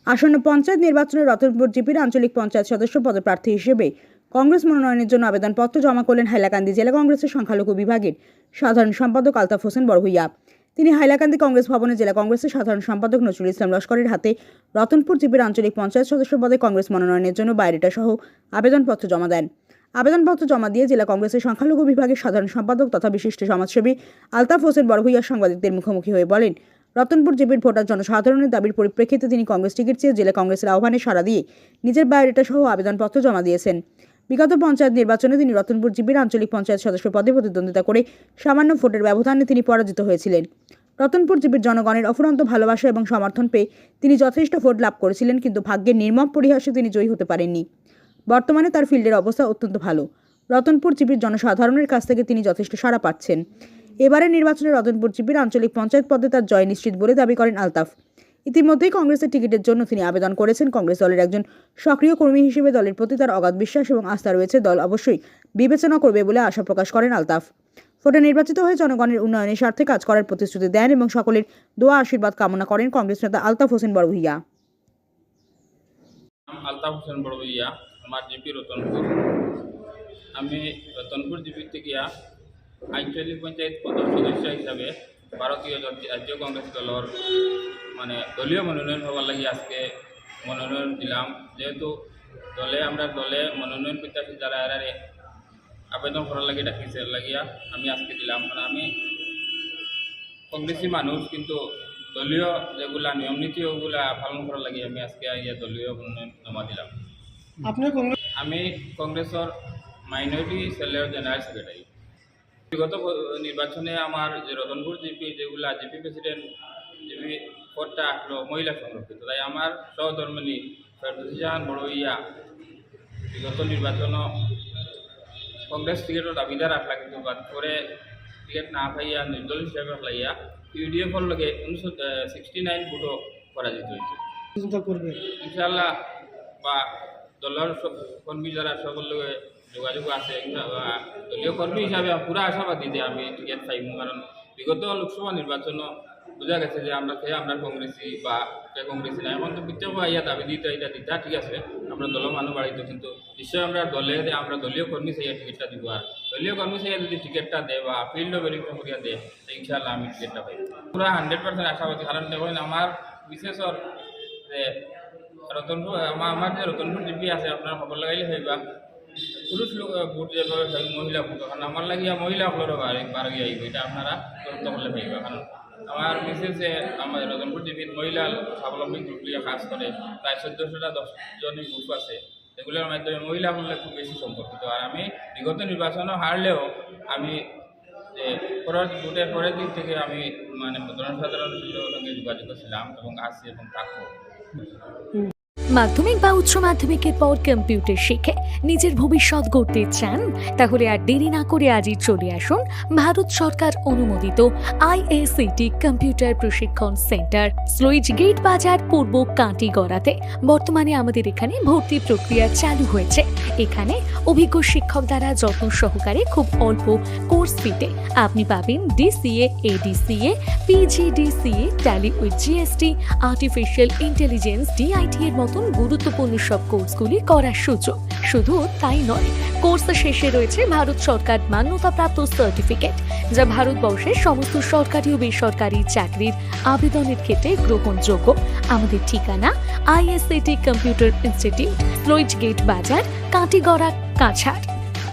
আসন্ন পঞ্চায়েত নির্বাচনে রতনপুর জিপির আঞ্চলিক পঞ্চায়েত সদস্য পদপ্রার্থী হিসেবে কংগ্রেস মনোনয়নের জন্য আবেদনপত্র জমা করলেন হাইলাকান্দি জেলা কংগ্রেসের সংখ্যালঘু বিভাগের সাধারণ সম্পাদক আলতাফ হোসেন বড়ভূইয়া। তিনি হাইলাকান্দি কংগ্রেস ভবনে জেলা কংগ্রেসের সাধারণ সম্পাদক নজরুল ইসলাম লস্করের হাতে রতনপুর জিপির আঞ্চলিক পঞ্চায়েত সদস্য পদে কংগ্রেস মনোনয়নের জন্য বায়োডাটা সহ আবেদনপত্র জমা দেন। আবেদনপত্র জমা দিয়ে জেলা কংগ্রেসের সংখ্যালঘু বিভাগের সাধারণ সম্পাদক তথা বিশিষ্ট সমাজসেবী আলতাফ হোসেন বড়ভূইয়া সাংবাদিকদের মুখোমুখি হয়ে বলেন, রতনপুর জিপির ভোটার জনসাধারণের দাবির পরিপ্রেক্ষিতে তিনি কংগ্রেস টিকিট চেয়ে জেলা কংগ্রেসের আহ্বানে সাড়া দিয়ে নিজের বায়োডাটা সহ আবেদনপত্র জমা দিয়েছেন। বিগত পঞ্চায়েত নির্বাচনে তিনি রতনপুর জিপির আঞ্চলিক পঞ্চায়েত সদস্য পদে প্রতিদ্বন্দ্বিতা করে সামান্য ভোটের ব্যবধানে তিনি পরাজিত হয়েছিলেন। রতনপুর জিপির জনগণের অফুরন্ত ভালোবাসা এবং সমর্থন পেয়ে তিনি যথেষ্ট ভোট লাভ করেছিলেন, কিন্তু ভাগ্যের নির্মম পরিহাসে তিনি জয়ী হতে পারেননি। বর্তমানে তার ফিল্ডের অবস্থা অত্যন্ত ভালো। রতনপুর জিপির জনসাধারণের কাছ থেকে তিনি যথেষ্ট সাড়া পাচ্ছেন। এবারের নির্বাচনে রতনপুর জিপির আঞ্চলিক পঞ্চায়েত পদে তার জয় নিশ্চিত বলে দাবি করেন আলতাফ। ইতিমধ্যেই কংগ্রেসের টিকিটের জন্য তিনি আবেদন করেছেন। কংগ্রেস দলের একজন সক্রিয় কর্মী হিসেবে দলের প্রতি তার অগাধ বিশ্বাস এবং আস্থা রয়েছে। দল অবশ্যই বিবেচনা করবে বলে আশা প্রকাশ করেন আলতাফ। ভোটে নির্বাচিত হয়ে জনগণের উন্নয়নের স্বার্থে কাজ করার প্রতিশ্রুতি দেন এবং সকলের দোয়া আশীর্বাদ কামনা করেন কংগ্রেস নেতা আলতাফ হোসেন বড়ভূইয়া। আলতাফ হোসেন বড়ভূইয়া, আমার জিপি রতনপুর। আমি রতনপুর জিপি থেকে আঞ্চলিক পঞ্চায়েত সদস্য হিসাবে ভারতীয় জাতীয় কংগ্রেস দলের দলীয় মনোনয়ন হওয়ার লাগে আজকে মনোনয়ন দিলাম। যেহেতু আমরা দলে মনোনয়ন প্রত্যাশী যারা এরারে আবেদন করার লাগে ডাকিছে লাগিয়া আমি আজকে দিলাম। আমি কংগ্রেসী মানুষ, কিন্তু দলীয় যেগুলা নিয়ম নীতি ওগুলা পালন করার লাগে আমি আজকে দলীয় মনোনয়ন জমা দিলাম। আমি কংগ্রেসের মাইনরিটি সেলের জেনারেল সেক্রেটারি। বিগত নির্বাচনে আমার যে রতনপুর জিপি যেগুলা জিপি প্রেসিডেন্ট জিপি পদটা আসলো মহিলা সংরক্ষিত, তাই আমার সহধর্মিনী ফেরদৌসী বড়ভূইয়া বিগত নির্বাচন কংগ্রেস টিকিটের দাবিদার রাখলা, কিন্তু বাদ করে টিকিট না পাইয়া নির্দল হিসাবে রাখলাইয়া ইউডিএফর লগে 69 ভোটও পরাজিত হয়েছে। ইনশাআল্লাহ বা দলের কর্মী যারা সকল লগে যোগাযোগ আছে, দলীয় কর্মী হিসাবে পুরা আশাবাদী যে আমি টিকিট পাইব। কারণ বিগত লোকসভা নির্বাচন বোঝা গেছে যে আমরা কংগ্রেসি বা কংগ্রেসি না। এখন তো বিচ্ছাপ ইয়া দাবি দিতে এটা দিতা ঠিক আছে, আমরা দল মানুষ বাড়িত, কিন্তু নিশ্চয়ই আমরা আমরা দলীয় কর্মী চাইয়া টিকিটটা দিব। আর দলীয় কর্মী চাইয়া যদি টিকিটটা দেয় বা ফিল্ড ভেরিফিকেশন করিয়া দেয়, ইনশাআল্লাহ আমি টিকিটটা পাই পুরা 100% আশাবাদী। কারণ দেখেন আমার বিশেষর যে রতনপুর আমার যে রতনপুর জিপি আছে, আপনার খবর লাগাইলে হইবা পুরুষ লোক ভোট যেভাবে পাই মহিলা ভোট, কারণ আমার লাগিয়া মহিলা হলেরও বার গিয়ে আইব, এটা আপনারা তদন্ত করলে পাইবা। কারণ আমার বিশেষে আমার রতনপুর জিপির মহিলা স্বাবলম্বী গ্রুপ নিয়ে কাজ করে, প্রায় 14টা 10 জনের গ্রুপ আছে, এগুলোর মাধ্যমে মহিলা হলে খুব বেশি সম্পর্কিত। আর আমি বিগত নির্বাচনে হারলেও আমি যে ভোটের পরের দিক থেকে আমি জনসাধারণের সঙ্গে যোগাযোগ ছিলাম এবং আছি এবং থাকবো। মাধ্যমিক বা উচ্চ মাধ্যমিকের পর কম্পিউটার শিখে নিজের ভবিষ্যৎ গড়তে চান? তাহলে আর দেরি না করে আজই চলে আসুন ভারত সরকার অনুমোদিত আইএসিটি কম্পিউটার প্রশিক্ষণ সেন্টার, স্লুইজ গেট বাজার, পূর্ব কাঁটিগড়াতে। বর্তমানে আমাদের এখানে ভর্তি প্রক্রিয়া চালু হয়েছে। এখানে অভিজ্ঞ শিক্ষক দ্বারা যত্ন সহকারে খুব অল্প কোর্স ফিতে আপনি পাবেন DCA, ADCA, PGDCA, tally with GST, artificial intelligence, DIT এর মতন গুরুত্বপূর্ণ সব কোর্সগুলি করার সুযোগ। শুধু তাই নয়, কোর্স শেষে রয়েছে ভারত সরকার মান্যতাপ্রাপ্ত সার্টিফিকেট, যা ভারতবর্ষের সমস্ত সরকারি ও বেসরকারি চাকরির আবেদনের ক্ষেত্রে গ্রহণযোগ্য। আমাদের ঠিকানা আইএসসিটি কম্পিউটার ইনস্টিটিউট, স্লুইজ গেট বাজার, কাঁটিগড়া, কাছাড়।